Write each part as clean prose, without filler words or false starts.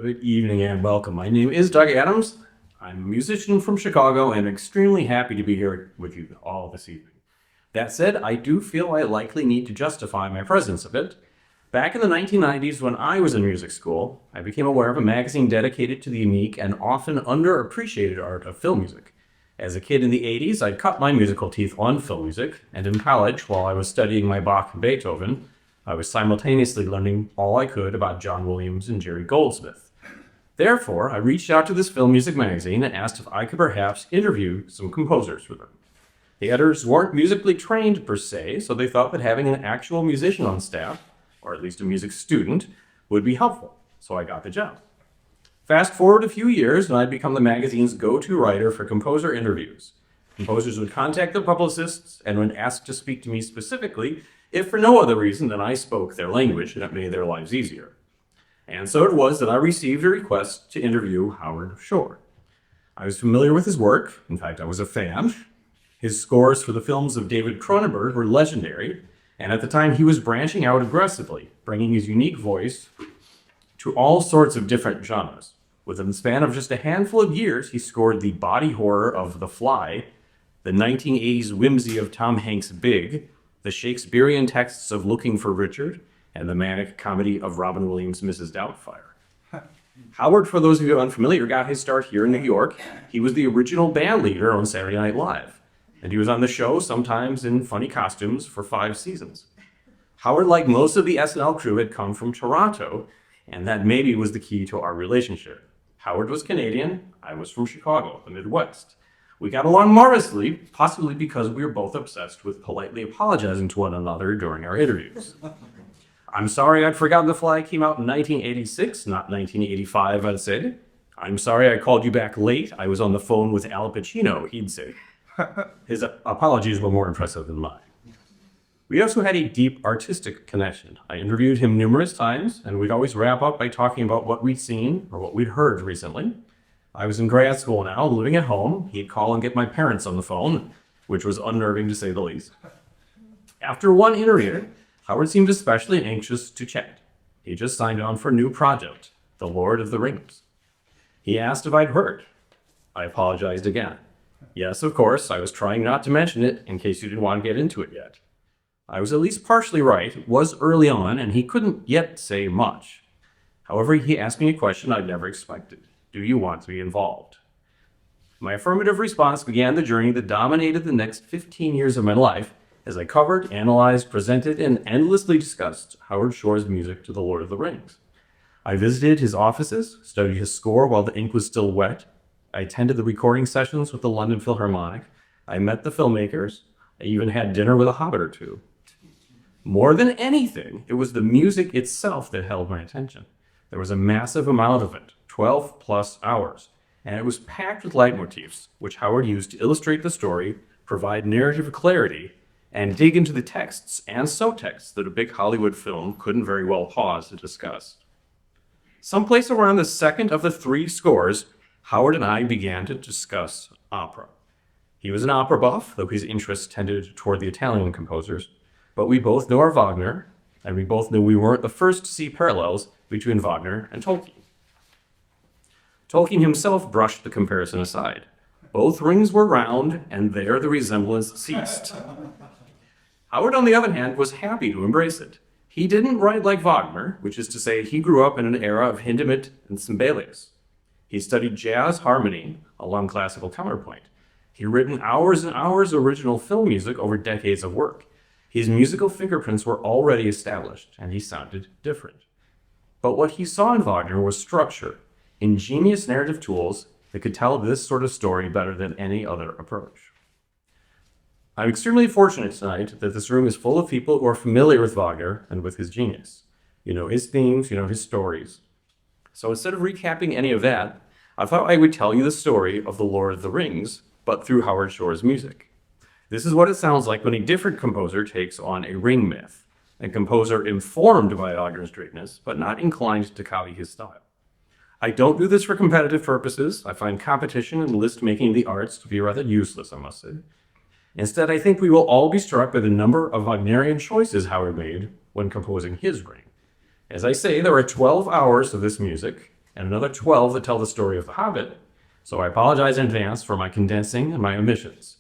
Good evening and welcome. My name is Doug Adams. I'm a musician from Chicago and extremely happy to be here with you all this evening. That said, I do feel I likely need to justify my presence a bit. Back in the 1990s, when I was in music school, I became aware of a magazine dedicated to the unique and often underappreciated art of film music. As a kid in the 80s, I'd cut my musical teeth on film music, and in college, while I was studying my Bach and Beethoven, I was simultaneously learning all I could about John Williams and Jerry Goldsmith. Therefore, I reached out to this film music magazine and asked if I could perhaps interview some composers for them. The editors weren't musically trained per se, so they thought that having an actual musician on staff, or at least a music student, would be helpful, so I got the job. Fast forward a few years, and I'd become the magazine's go-to writer for composer interviews. Composers would contact their publicists, and when asked to speak to me specifically, if for no other reason than I spoke their language and it made their lives easier. And so it was that I received a request to interview Howard Shore. I was familiar with his work. In fact, I was a fan. His scores for the films of David Cronenberg were legendary, and at the time he was branching out aggressively, bringing his unique voice to all sorts of different genres. Within the span of just a handful of years, he scored the body horror of The Fly, the 1980s whimsy of Tom Hanks' Big, the Shakespearean texts of Looking for Richard, and the manic comedy of Robin Williams' Mrs. Doubtfire. Howard, for those of you unfamiliar, got his start here in New York. He was the original band leader on Saturday Night Live, and he was on the show sometimes in funny costumes for 5 seasons. Howard, like most of the SNL crew, had come from Toronto, and that maybe was the key to our relationship. Howard was Canadian, I was from Chicago, the Midwest. We got along marvelously, possibly because we were both obsessed with politely apologizing to one another during our interviews. I'm sorry I'd forgotten The Fly came out in 1986, not 1985, I'd say. I'm sorry I called you back late. I was on the phone with Al Pacino, he'd say. His apologies were more impressive than mine. We also had a deep artistic connection. I interviewed him numerous times, and we'd always wrap up by talking about what we'd seen or what we'd heard recently. I was in grad school now, living at home. He'd call and get my parents on the phone, which was unnerving to say the least. After one interview, Howard seemed especially anxious to chat. He just signed on for a new project, The Lord of the Rings. He asked if I'd heard. I apologized again. Yes, of course, I was trying not to mention it in case you didn't want to get into it yet. I was at least partially right. It was early on, and he couldn't yet say much. However, he asked me a question I'd never expected. Do you want to be involved? My affirmative response began the journey that dominated the next 15 years of my life as I covered, analyzed, presented, and endlessly discussed Howard Shore's music to The Lord of the Rings. I visited his offices, studied his score while the ink was still wet. I attended the recording sessions with the London Philharmonic. I met the filmmakers. I even had dinner with a hobbit or two. More than anything, it was the music itself that held my attention. There was a massive amount of it, 12 plus hours, and it was packed with leitmotifs, which Howard used to illustrate the story, provide narrative clarity, and dig into the texts and subtexts that a big Hollywood film couldn't very well pause to discuss. Someplace around the second of the 3 scores, Howard and I began to discuss opera. He was an opera buff, though his interests tended toward the Italian composers, but we both know our Wagner, and we both knew we weren't the first to see parallels between Wagner and Tolkien. Tolkien himself brushed the comparison aside. Both rings were round, and there the resemblance ceased. Howard, on the other hand, was happy to embrace it. He didn't write like Wagner, which is to say he grew up in an era of Hindemith and Sibelius. He studied jazz harmony along classical counterpoint. He'd written hours and hours of original film music over decades of work. His musical fingerprints were already established, and he sounded different. But what he saw in Wagner was structure, ingenious narrative tools that could tell this sort of story better than any other approach. I'm extremely fortunate tonight that this room is full of people who are familiar with Wagner and with his genius. You know his themes, you know his stories. So instead of recapping any of that, I thought I would tell you the story of The Lord of the Rings, but through Howard Shore's music. This is what it sounds like when a different composer takes on a ring myth, a composer informed by Wagner's greatness, but not inclined to copy his style. I don't do this for competitive purposes. I find competition and list-making in the arts to be rather useless, I must say. Instead, I think we will all be struck by the number of Wagnerian choices Howard made when composing his ring. As I say, there are 12 hours of this music, and another 12 that tell the story of The Hobbit, so I apologize in advance for my condensing and my omissions.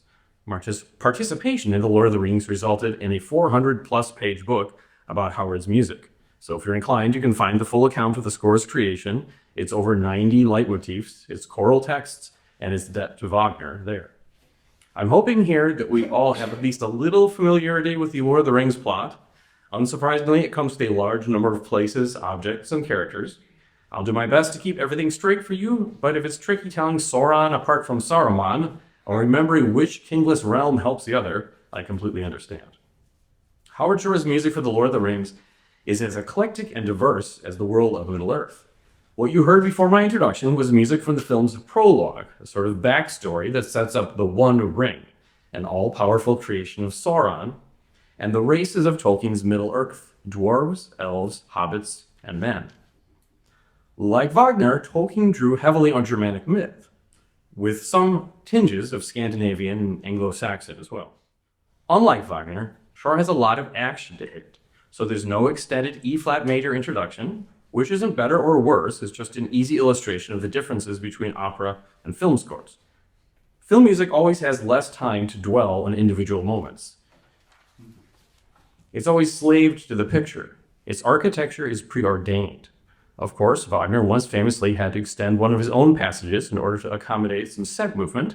March's participation in The Lord of the Rings resulted in a 400-plus page book about Howard's music. So if you're inclined, you can find the full account of the score's creation, its over 90 leitmotifs, its choral texts, and its debt to Wagner there. I'm hoping here that we all have at least a little familiarity with the Lord of the Rings plot. Unsurprisingly, it comes to a large number of places, objects, and characters. I'll do my best to keep everything straight for you, but if it's tricky telling Sauron apart from Saruman, or remembering which kingless realm helps the other, I completely understand. Howard Shore's music for The Lord of the Rings is as eclectic and diverse as the world of Middle-earth. What you heard before my introduction was music from the film's prologue, a sort of backstory that sets up the One Ring, an all-powerful creation of Sauron, and the races of Tolkien's Middle-earth, dwarves, elves, hobbits, and men. Like Wagner, Tolkien drew heavily on Germanic myth, with some tinges of Scandinavian and Anglo-Saxon as well. Unlike Wagner, Shore has a lot of action to hit, so there's no extended E-flat major introduction, which isn't better or worse, it's just an easy illustration of the differences between opera and film scores. Film music always has less time to dwell on individual moments. It's always slaved to the picture. Its architecture is preordained. Of course, Wagner once famously had to extend one of his own passages in order to accommodate some set movement.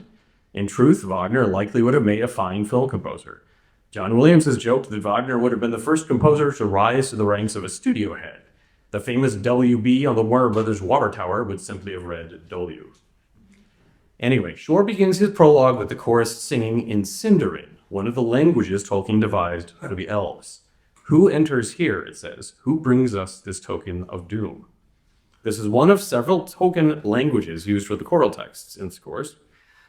In truth, Wagner likely would have made a fine film composer. John Williams has joked that Wagner would have been the first composer to rise to the ranks of a studio head. The famous WB on the Warner Brothers water tower would simply have read W. Anyway, Shore begins his prologue with the chorus singing in Sindarin, one of the languages Tolkien devised for the elves. Who enters here, it says, who brings us this token of doom? This is one of several token languages used for the choral texts in scores.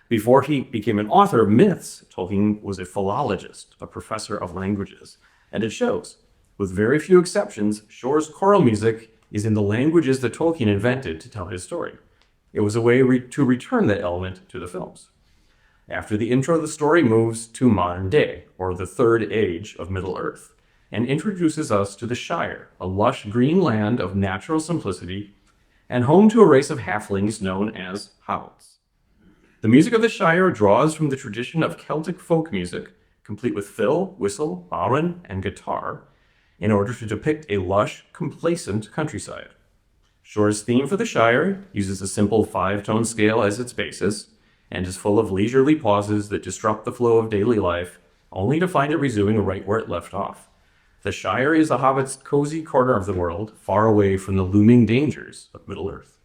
Before he became an author of myths, Tolkien was a philologist, a professor of languages, and it shows. With very few exceptions, Shore's choral music is in the languages that Tolkien invented to tell his story. It was a way to return that element to the films. After the intro, the story moves to modern day, or the Third Age of Middle-earth, and introduces us to the Shire, a lush green land of natural simplicity, and home to a race of halflings known as hobbits. The music of the Shire draws from the tradition of Celtic folk music, complete with fiddle, whistle, bodhrán, and guitar, in order to depict a lush, complacent countryside. Shore's theme for the Shire uses a simple 5-tone scale as its basis, and is full of leisurely pauses that disrupt the flow of daily life, only to find it resuming right where it left off. The Shire is the Hobbit's cozy corner of the world, far away from the looming dangers of Middle-earth.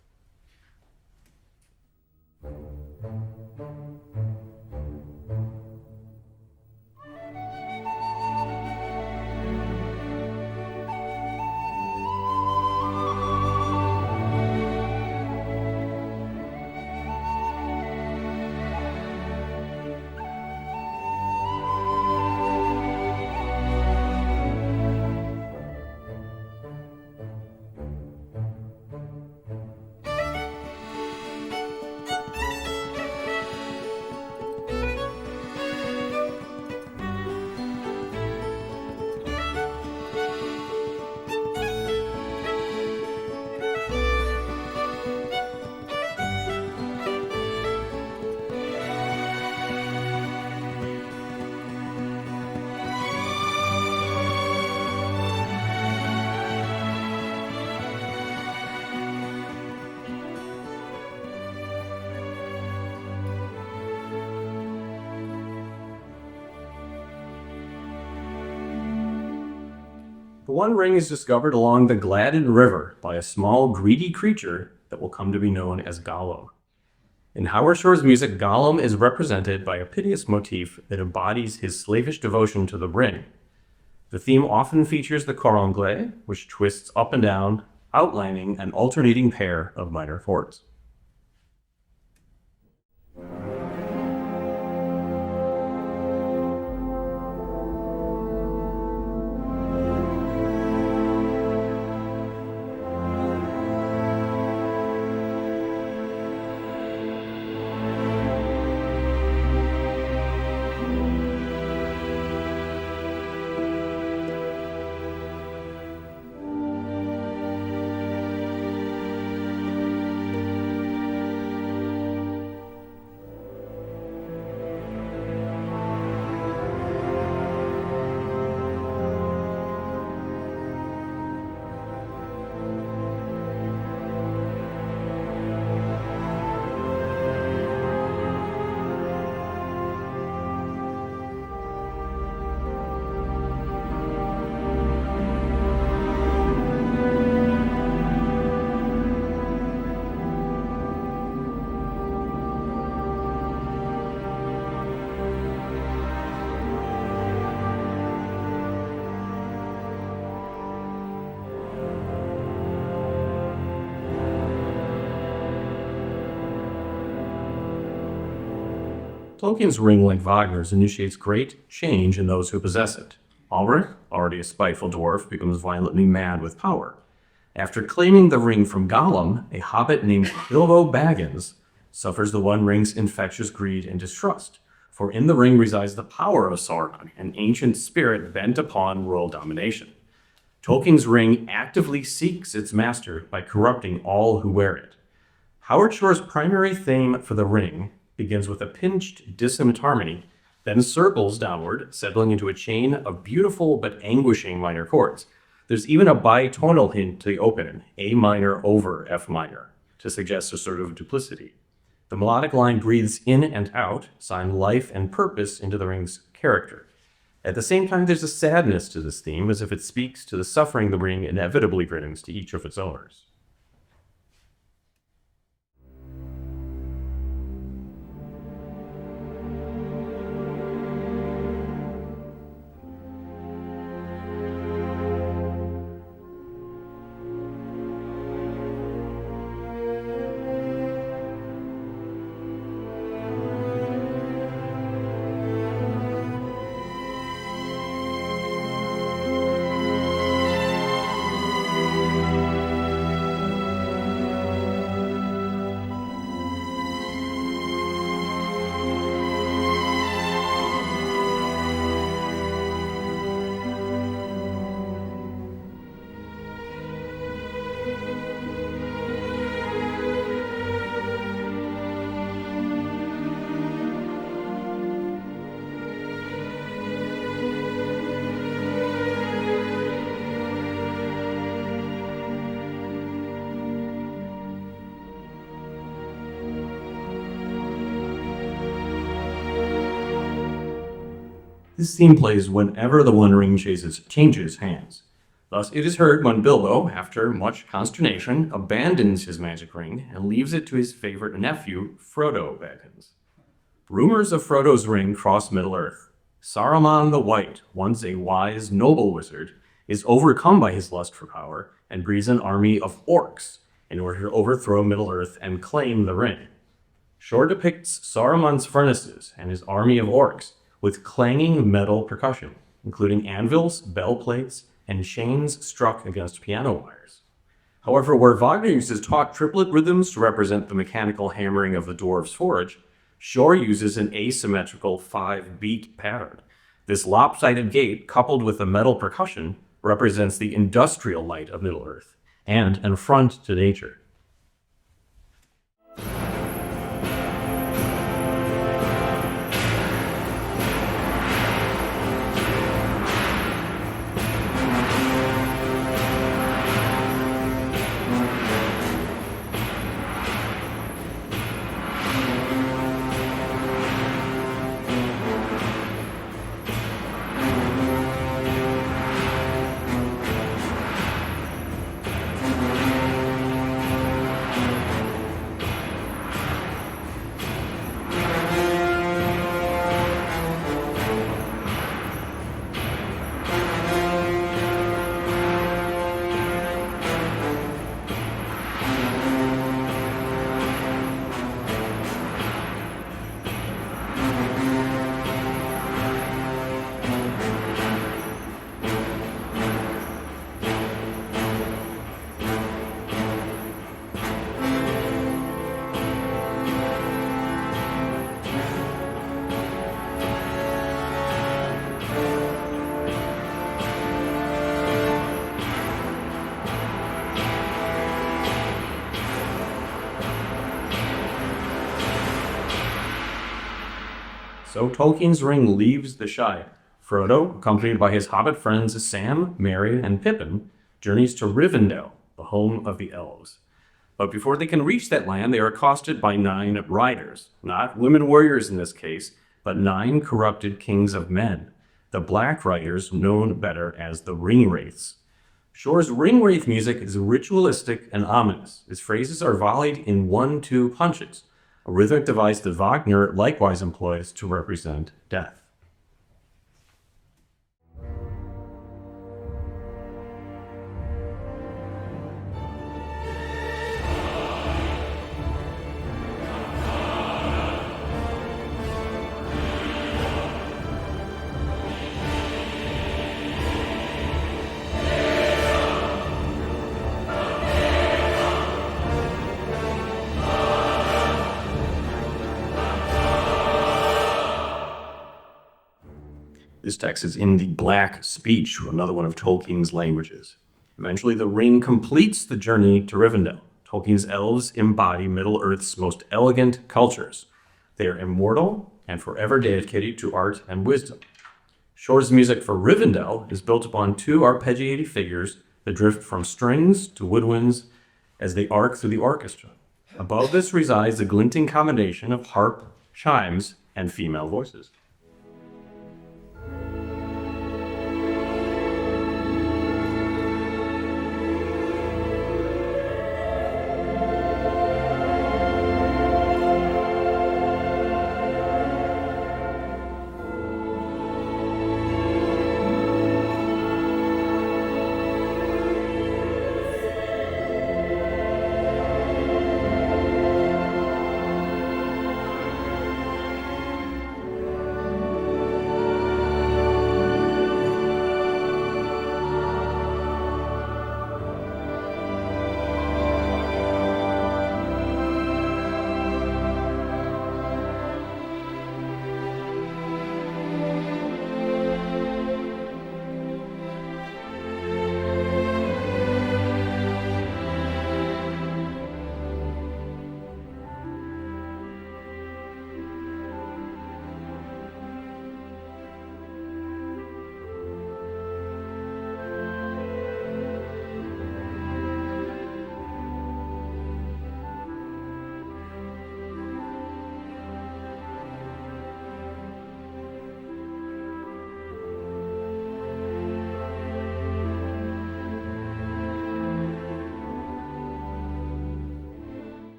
The One Ring is discovered along the Gladden River by a small, greedy creature that will come to be known as Gollum. In Howard Shore's music, Gollum is represented by a piteous motif that embodies his slavish devotion to the ring. The theme often features the cor anglais, which twists up and down, outlining an alternating pair of minor chords. Tolkien's ring, like Wagner's, initiates great change in those who possess it. Ulrich, already a spiteful dwarf, becomes violently mad with power. After claiming the ring from Gollum, a hobbit named Bilbo Baggins suffers the One Ring's infectious greed and distrust, for in the ring resides the power of Sauron, an ancient spirit bent upon world domination. Tolkien's ring actively seeks its master by corrupting all who wear it. Howard Shore's primary theme for the ring begins with a pinched dissonant harmony, then circles downward, settling into a chain of beautiful but anguishing minor chords. There's even a bitonal hint to the open, A minor over F minor, to suggest a sort of duplicity. The melodic line breathes in and out, sign life and purpose into the ring's character. At the same time, there's a sadness to this theme, as if it speaks to the suffering the ring inevitably brings to each of its owners. This theme plays whenever the One Ring changes hands. Thus, it is heard when Bilbo, after much consternation, abandons his magic ring and leaves it to his favorite nephew, Frodo Baggins. Rumors of Frodo's ring cross Middle-earth. Saruman the White, once a wise, noble wizard, is overcome by his lust for power and breeds an army of orcs in order to overthrow Middle-earth and claim the ring. Shore depicts Saruman's furnaces and his army of orcs with clanging metal percussion, including anvils, bell plates, and chains struck against piano wires. However, where Wagner uses taut triplet rhythms to represent the mechanical hammering of the dwarf's forge, Shore uses an asymmetrical 5-beat pattern. This lopsided gait, coupled with the metal percussion, represents the industrial light of Middle-earth and an affront to nature. So Tolkien's ring leaves the Shire. Frodo, accompanied by his hobbit friends Sam, Merry, and Pippin, journeys to Rivendell, the home of the elves. But before they can reach that land, they are accosted by 9 riders, not women warriors in this case, but 9 corrupted kings of men, the Black Riders, known better as the Ringwraiths. Shore's Ringwraith music is ritualistic and ominous. His phrases are volleyed in 1-2 punches, a rhythmic device that Wagner likewise employs to represent death. This text is in the Black Speech, another one of Tolkien's languages. Eventually, the ring completes the journey to Rivendell. Tolkien's elves embody Middle-earth's most elegant cultures. They are immortal and forever dedicated to art and wisdom. Shore's music for Rivendell is built upon two arpeggiated figures that drift from strings to woodwinds as they arc through the orchestra. Above this resides a glinting combination of harp, chimes, and female voices.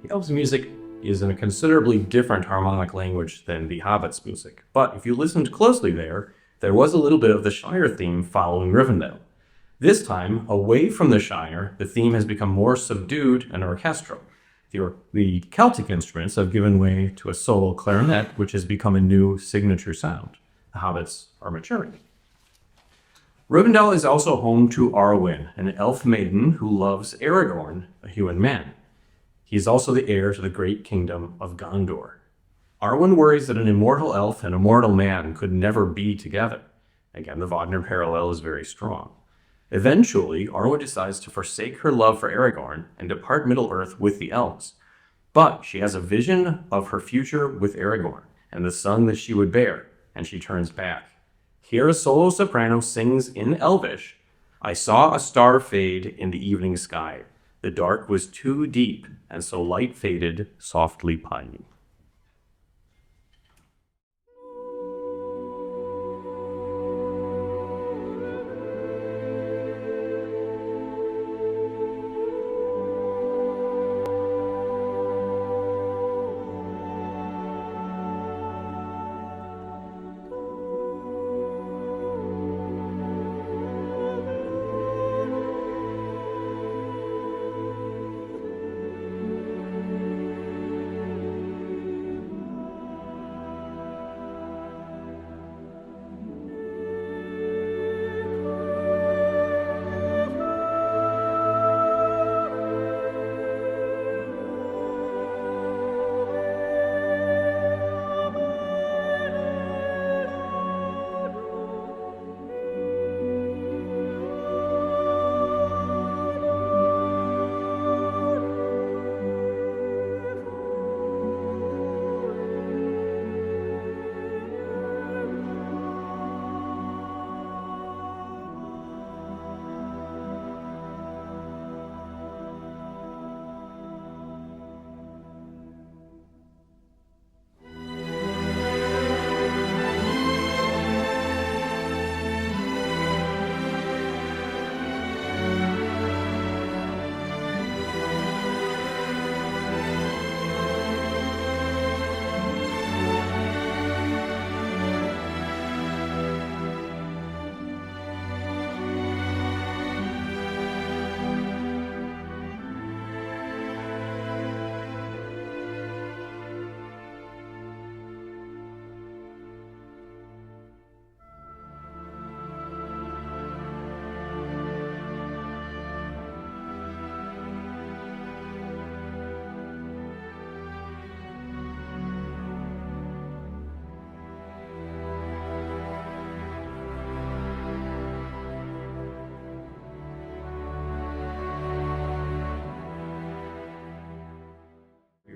The elves' music is in a considerably different harmonic language than the Hobbit's music, but if you listened closely there was a little bit of the Shire theme following Rivendell. This time, away from the Shire, the theme has become more subdued and orchestral. The Celtic instruments have given way to a solo clarinet, which has become a new signature sound. The Hobbits are maturing. Rivendell is also home to Arwen, an elf maiden who loves Aragorn, a human man. He is also the heir to the great kingdom of Gondor. Arwen worries that an immortal elf and a mortal man could never be together. Again, the Wagner parallel is very strong. Eventually, Arwen decides to forsake her love for Aragorn and depart Middle-earth with the elves. But she has a vision of her future with Aragorn and the son that she would bear, and she turns back. Here a solo soprano sings in Elvish, "I saw a star fade in the evening sky. The dark was too deep, and so light faded, softly pining."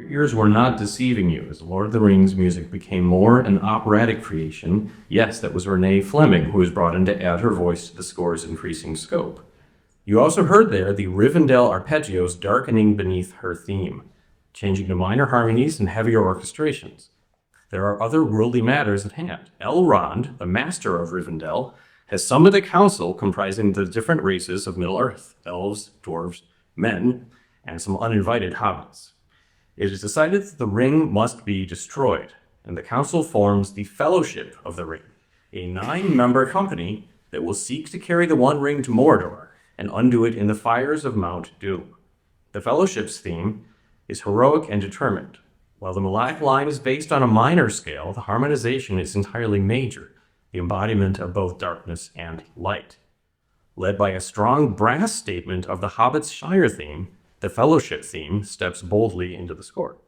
Your ears were not deceiving you as Lord of the Rings music became more an operatic creation. Yes, that was Renee Fleming who was brought in to add her voice to the score's increasing scope. You also heard there the Rivendell arpeggios darkening beneath her theme, changing to minor harmonies and heavier orchestrations. There are other worldly matters at hand. Elrond, the master of Rivendell, has summoned a council comprising the different races of Middle-earth, elves, dwarves, men, and some uninvited hobbits. It is decided that the ring must be destroyed, and the council forms the Fellowship of the Ring, a 9-member company that will seek to carry the One Ring to Mordor and undo it in the fires of Mount Doom. The Fellowship's theme is heroic and determined. While the melodic line is based on a minor scale, the harmonization is entirely major, the embodiment of both darkness and light. Led by a strong brass statement of the Hobbit's Shire theme, the Fellowship theme steps boldly into the score.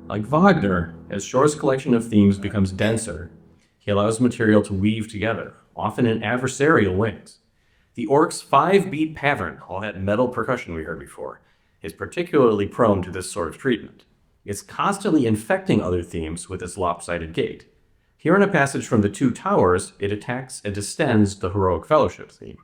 Like Wagner, as Shore's collection of themes becomes denser, he allows material to weave together, often in adversarial ways. The orc's 5-beat pattern, all that metal percussion we heard before, is particularly prone to this sort of treatment. It's constantly infecting other themes with its lopsided gait. Here in a passage from The Two Towers, it attacks and distends the Heroic Fellowship theme.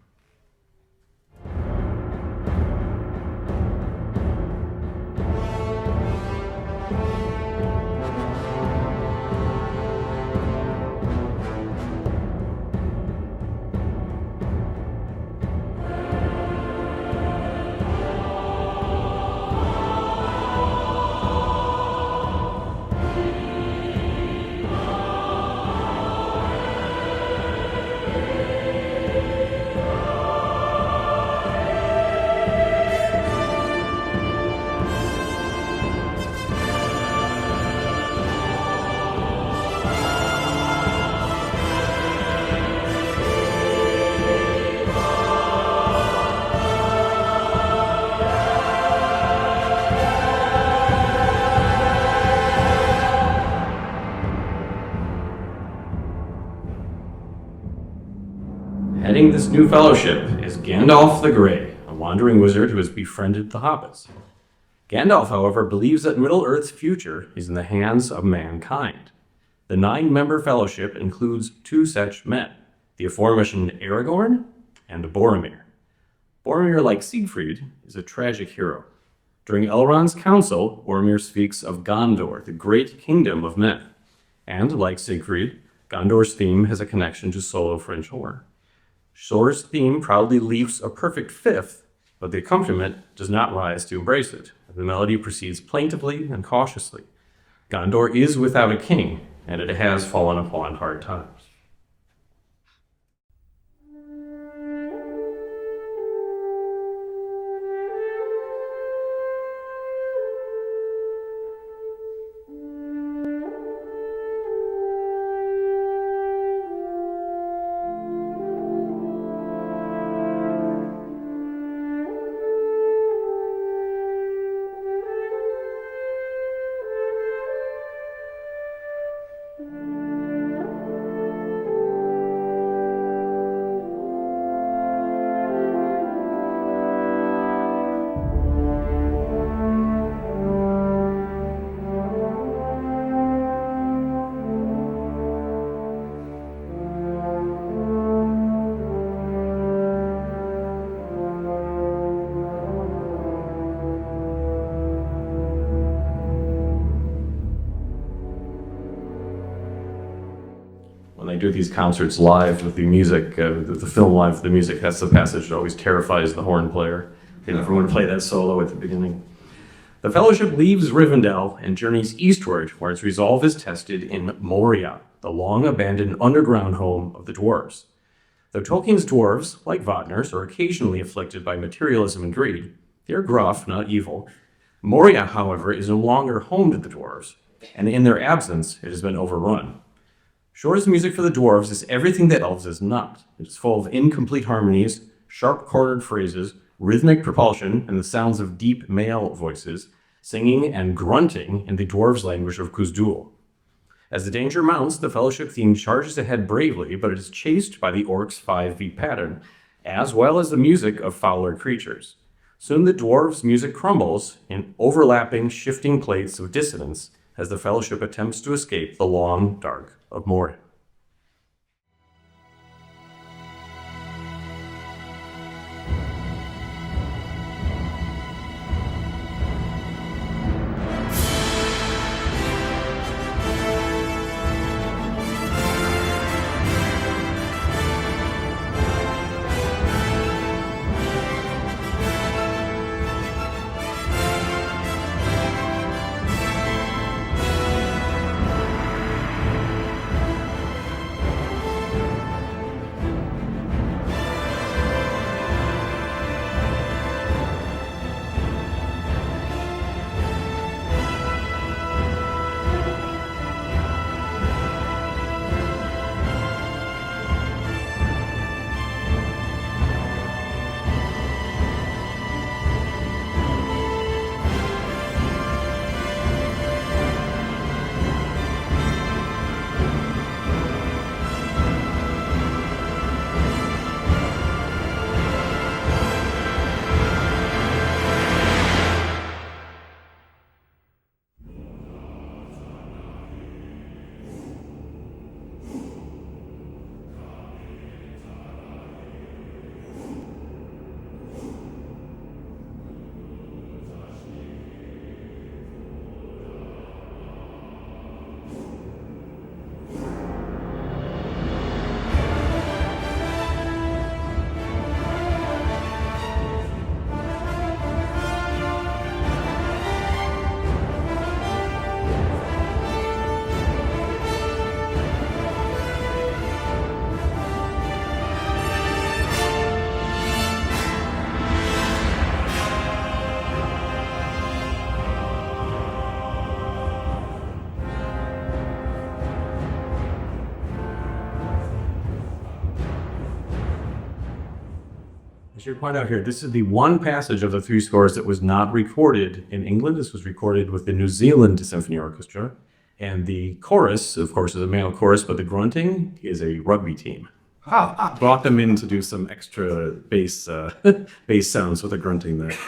Heading this new fellowship is Gandalf the Grey, a wandering wizard who has befriended the hobbits. Gandalf, however, believes that Middle-earth's future is in the hands of mankind. The 9-member fellowship includes 2 such men, the aforementioned Aragorn and Boromir. Boromir, like Siegfried, is a tragic hero. During Elrond's council, Boromir speaks of Gondor, the great kingdom of men. And, like Siegfried, Gondor's theme has a connection to solo French horn. Shore's theme proudly leaps a perfect fifth, but the accompaniment does not rise to embrace it. The melody proceeds plaintively and cautiously. Gondor is without a king, and it has fallen upon hard times. they do these concerts live with the music, the film live with the music, that's the passage that always terrifies the horn player. They never want to play that solo at the beginning. The Fellowship leaves Rivendell and journeys eastward, where its resolve is tested in Moria, the long-abandoned underground home of the dwarves. Though Tolkien's dwarves, like Wagner's, are occasionally afflicted by materialism and greed, they are gruff, not evil. Moria, however, is no longer home to the dwarves, and in their absence, it has been overrun. Shore's music for the dwarves is everything that elves is not. It is full of incomplete harmonies, sharp-cornered phrases, rhythmic propulsion, and the sounds of deep male voices, singing and grunting in the dwarves' language of Khuzdul. As the danger mounts, the Fellowship theme charges ahead bravely, but it is chased by the orcs' 5-beat pattern, as well as the music of fouler creatures. Soon the dwarves' music crumbles in overlapping, shifting plates of dissonance as the Fellowship attempts to escape the long dark of Moria. I should point out here, this is the one passage of the 3 scores that was not recorded in England. This was recorded with the New Zealand Symphony Orchestra. And the chorus, of course, is a male chorus, but the grunting is a rugby team. Brought them in to do some extra bass sounds with the grunting there.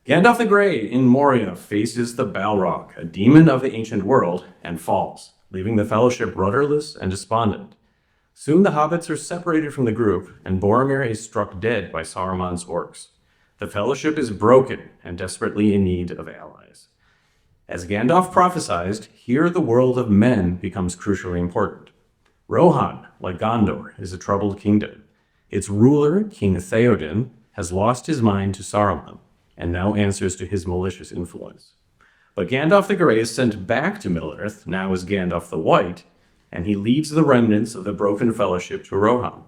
Gandalf the Grey in Moria faces the Balrog, a demon of the ancient world, and falls, leaving the Fellowship rudderless and despondent. Soon the hobbits are separated from the group, and Boromir is struck dead by Saruman's orcs. The Fellowship is broken and desperately in need of allies. As Gandalf prophesied, here the world of men becomes crucially important. Rohan, like Gondor, is a troubled kingdom. Its ruler, King Theoden, has lost his mind to Saruman, and now answers to his malicious influence. But Gandalf the Grey is sent back to Middle-earth, now as Gandalf the White, and he leads the remnants of the broken Fellowship to Rohan.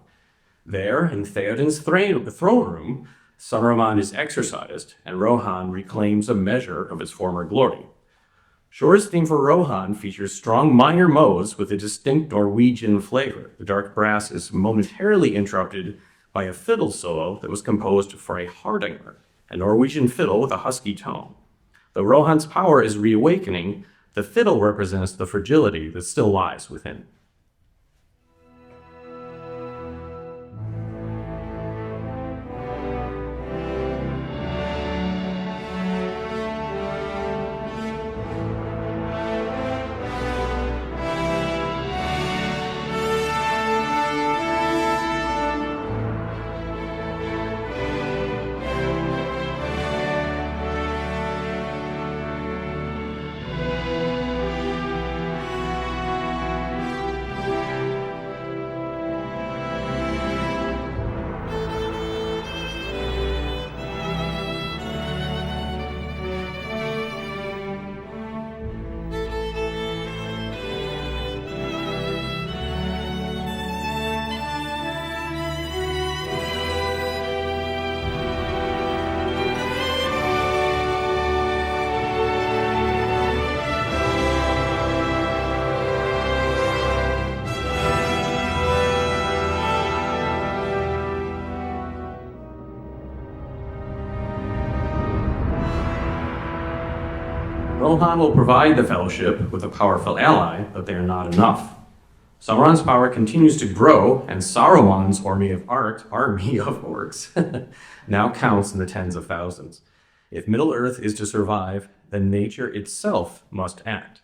There, in Theoden's throne room, Saruman is exorcised, and Rohan reclaims a measure of its former glory. Shore's theme for Rohan features strong minor modes with a distinct Norwegian flavor. The dark brass is momentarily interrupted by a fiddle solo that was composed for a hardanger, a Norwegian fiddle with a husky tone. Though Rohan's power is reawakening, the fiddle represents the fragility that still lies within. Rohan will provide the Fellowship with a powerful ally, but they are not enough. Sauron's power continues to grow, and Saruman's army of orcs now counts in the tens of thousands. If Middle-earth is to survive, then nature itself must act.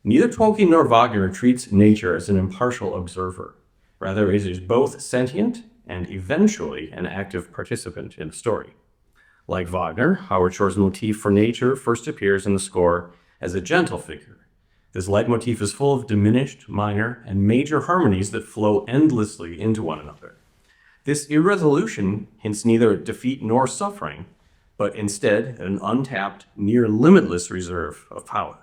Neither Tolkien nor Wagner treats nature as an impartial observer. Rather, it is both sentient and eventually an active participant in the story. Like Wagner, Howard Shore's motif for nature first appears in the score as a gentle figure. This leitmotif is full of diminished, minor, and major harmonies that flow endlessly into one another. This irresolution hints neither at defeat nor suffering, but instead an untapped, near limitless reserve of power.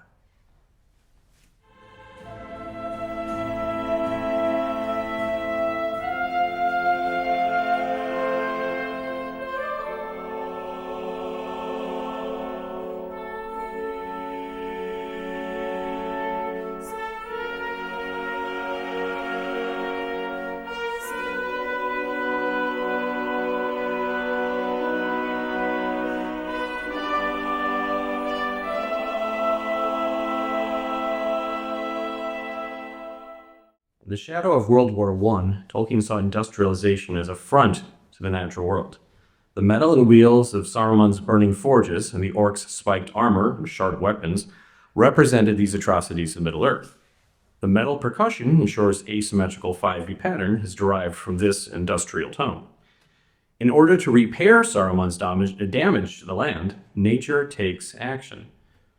In the shadow of World War I, Tolkien saw industrialization as a front to the natural world. The metal and wheels of Saruman's burning forges and the orcs' spiked armor and sharp weapons represented these atrocities in Middle-earth. The metal percussion in Shore's asymmetrical 5V pattern is derived from this industrial tone. In order to repair Saruman's damage to the land, nature takes action.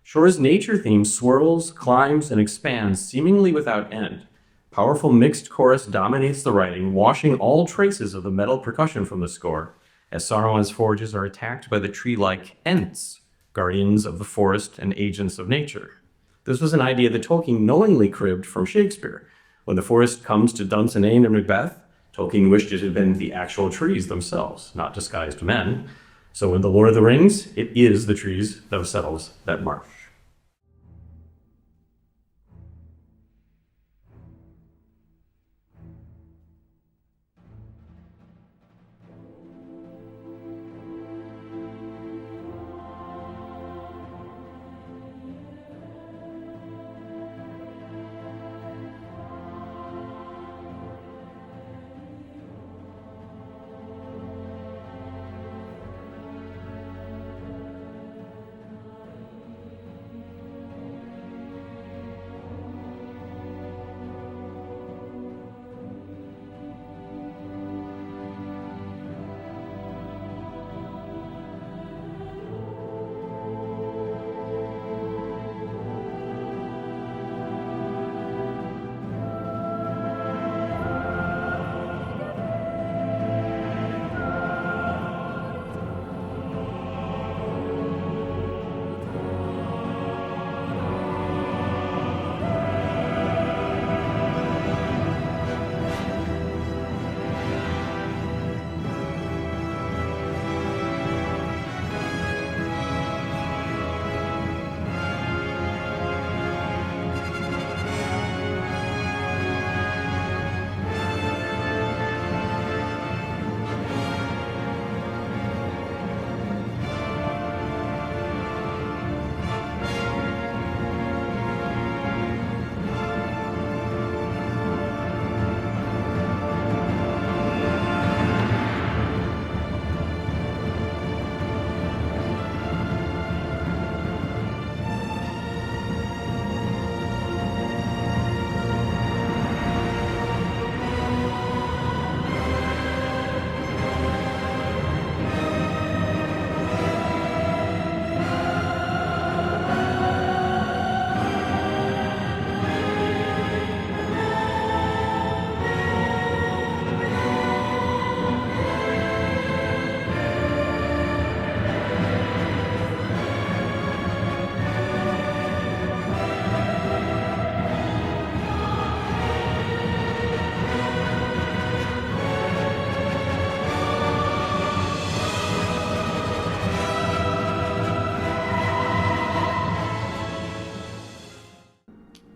Shore's nature theme swirls, climbs, and expands seemingly without end. Powerful mixed chorus dominates the writing, washing all traces of the metal percussion from the score, as Saruman's forges are attacked by the tree-like Ents, guardians of the forest and agents of nature. This was an idea that Tolkien knowingly cribbed from Shakespeare. When the forest comes to Dunsinane and Macbeth, Tolkien wished it had been the actual trees themselves, not disguised men. So in The Lord of the Rings, it is the trees themselves that march.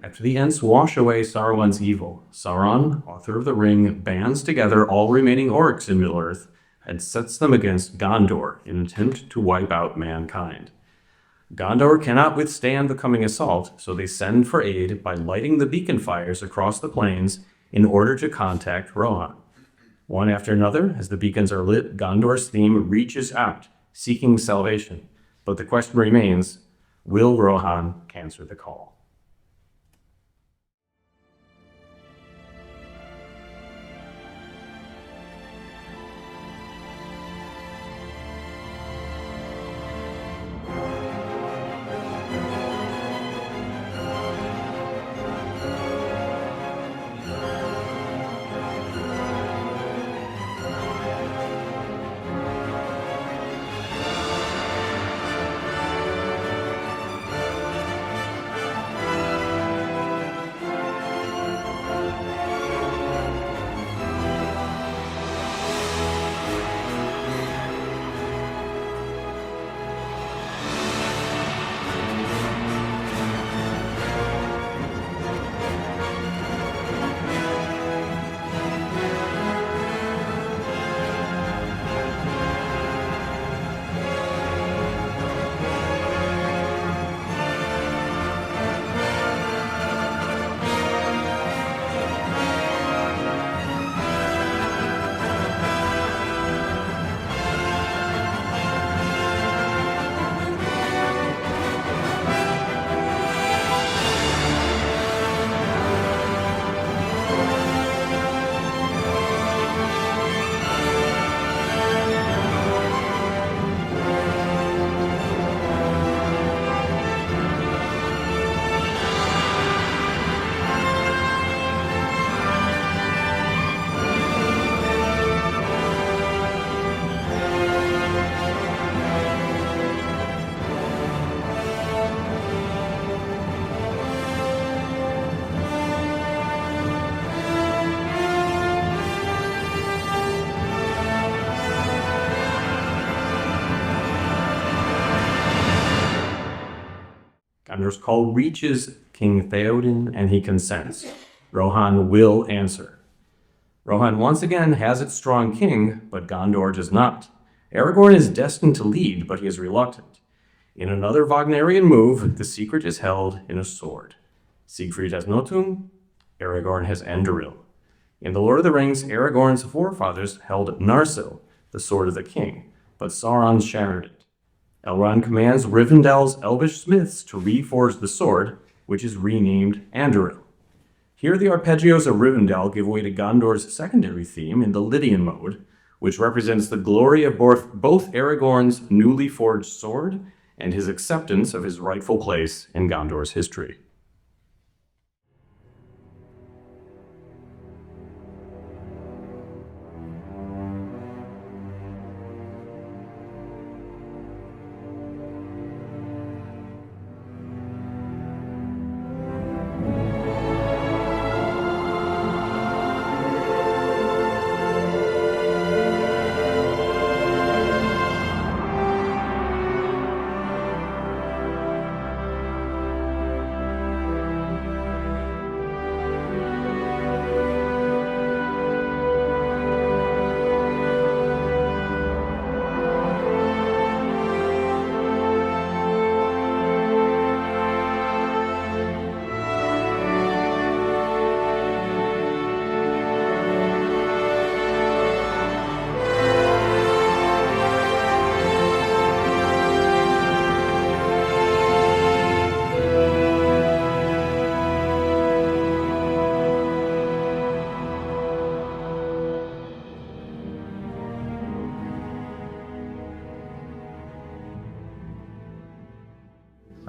After the Ents wash away Saruman's evil, Sauron, author of the Ring, bands together all remaining orcs in Middle-earth and sets them against Gondor in an attempt to wipe out mankind. Gondor cannot withstand the coming assault, so they send for aid by lighting the beacon fires across the plains in order to contact Rohan. One after another, as the beacons are lit, Gondor's theme reaches out, seeking salvation. But the question remains, will Rohan answer the call? Gondor's call reaches King Theoden, and he consents. Rohan will answer. Rohan once again has its strong king, but Gondor does not. Aragorn is destined to lead, but he is reluctant. In another Wagnerian move, the secret is held in a sword. Siegfried has Nothung, Aragorn has Anduril. In The Lord of the Rings, Aragorn's forefathers held Narsil, the sword of the king, but Sauron shattered it. Elrond commands Rivendell's elvish smiths to reforge the sword, which is renamed Anduril. Here the arpeggios of Rivendell give way to Gondor's secondary theme in the Lydian mode, which represents the glory of both Aragorn's newly forged sword and his acceptance of his rightful place in Gondor's history.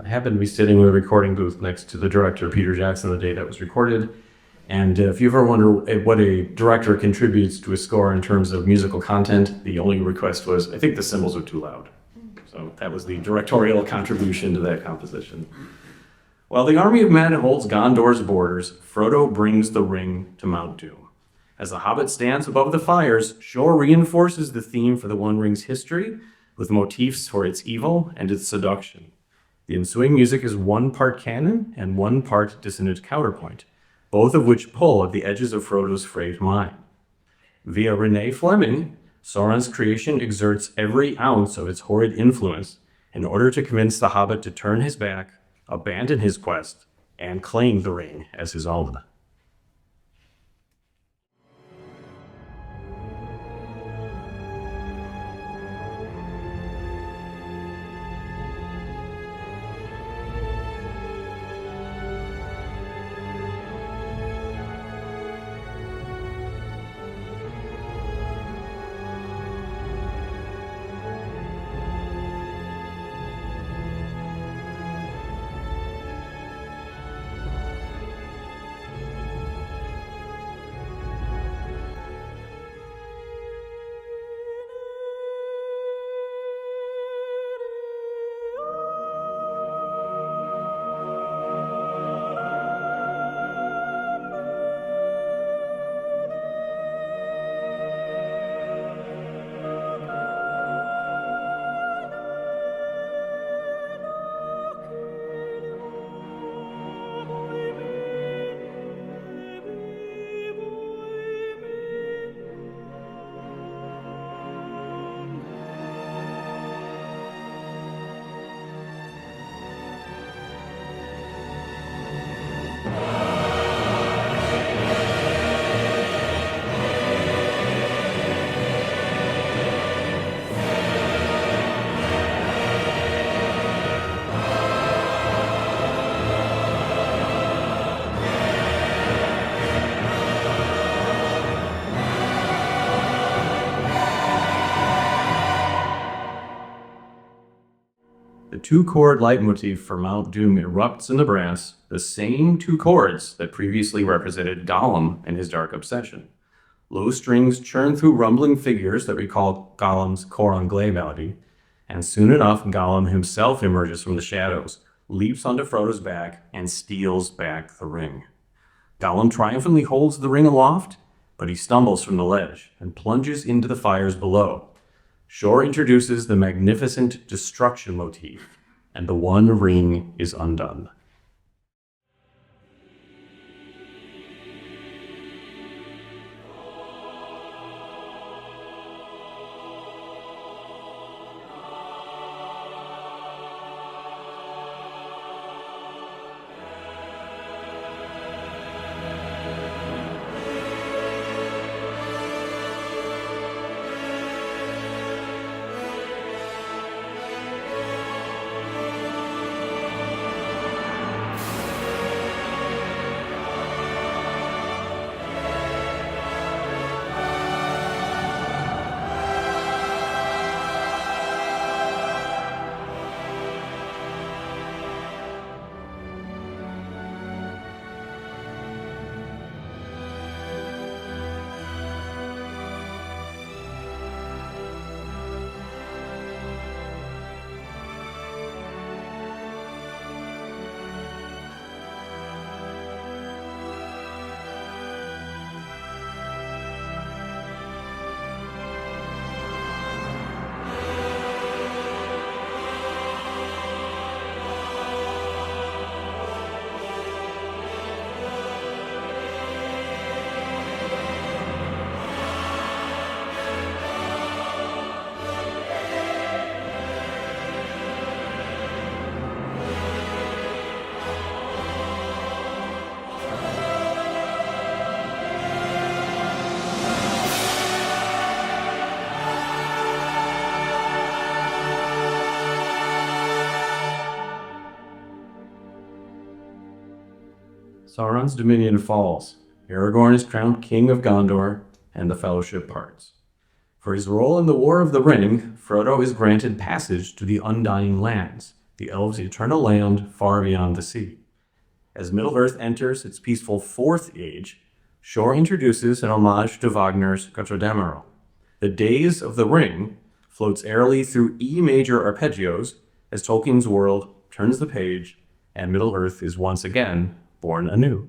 I happened to be sitting in the recording booth next to the director, Peter Jackson, the day that was recorded. And if you ever wonder what a director contributes to a score in terms of musical content, the only request was, I think the cymbals are too loud. So that was the directorial contribution to that composition. While the army of men holds Gondor's borders, Frodo brings the ring to Mount Doom. As the Hobbit stands above the fires, Shore reinforces the theme for the One Ring's history with motifs for its evil and its seduction. The ensuing music is one part canon and one part dissonant counterpoint, both of which pull at the edges of Frodo's frayed mind. Via Renee Fleming, Sauron's creation exerts every ounce of its horrid influence, in order to convince the hobbit to turn his back, abandon his quest, and claim the ring as his own. The two-chord leitmotif for Mount Doom erupts in the brass, the same two chords that previously represented Gollum and his dark obsession. Low strings churn through rumbling figures that recall Gollum's Cor Anglais melody, and soon enough Gollum himself emerges from the shadows, leaps onto Frodo's back, and steals back the ring. Gollum triumphantly holds the ring aloft, but he stumbles from the ledge and plunges into the fires below. Shore introduces the magnificent destruction motif, and the one ring is undone. Sauron's dominion falls. Aragorn is crowned King of Gondor, and the Fellowship parts. For his role in the War of the Ring, Frodo is granted passage to the Undying Lands, the elves' eternal land far beyond the sea. As Middle-earth enters its peaceful Fourth Age, Shore introduces an homage to Wagner's Götterdämmerung. The Days of the Ring floats airily through E major arpeggios as Tolkien's world turns the page and Middle-earth is once again born anew.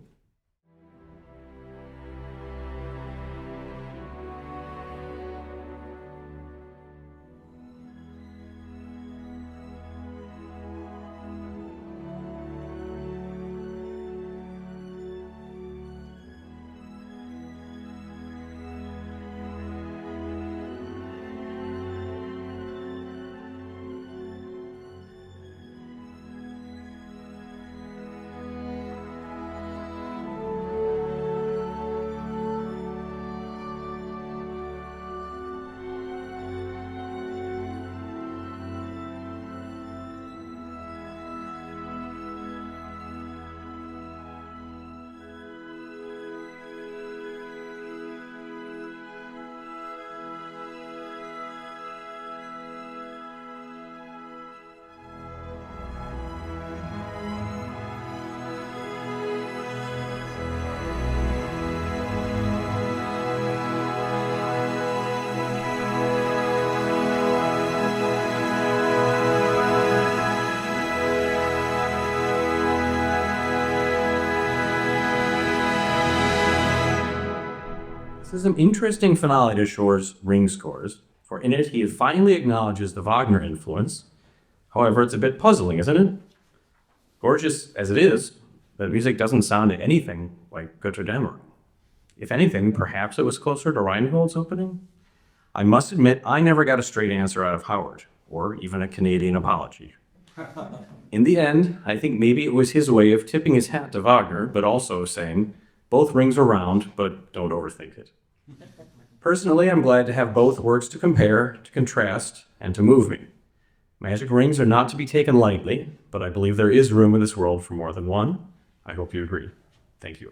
This is an interesting finale to Shore's Ring scores, for in it he finally acknowledges the Wagner influence. However, it's a bit puzzling, isn't it? Gorgeous as it is, the music doesn't sound anything like Götterdämmerung. If anything, perhaps it was closer to Rheingold's opening? I must admit, I never got a straight answer out of Howard, or even a Canadian apology. In the end, I think maybe it was his way of tipping his hat to Wagner, but also saying, both rings are round, but don't overthink it. Personally, I'm glad to have both works to compare, to contrast, and to move me. Magic rings are not to be taken lightly, but I believe there is room in this world for more than one. I hope you agree. Thank you.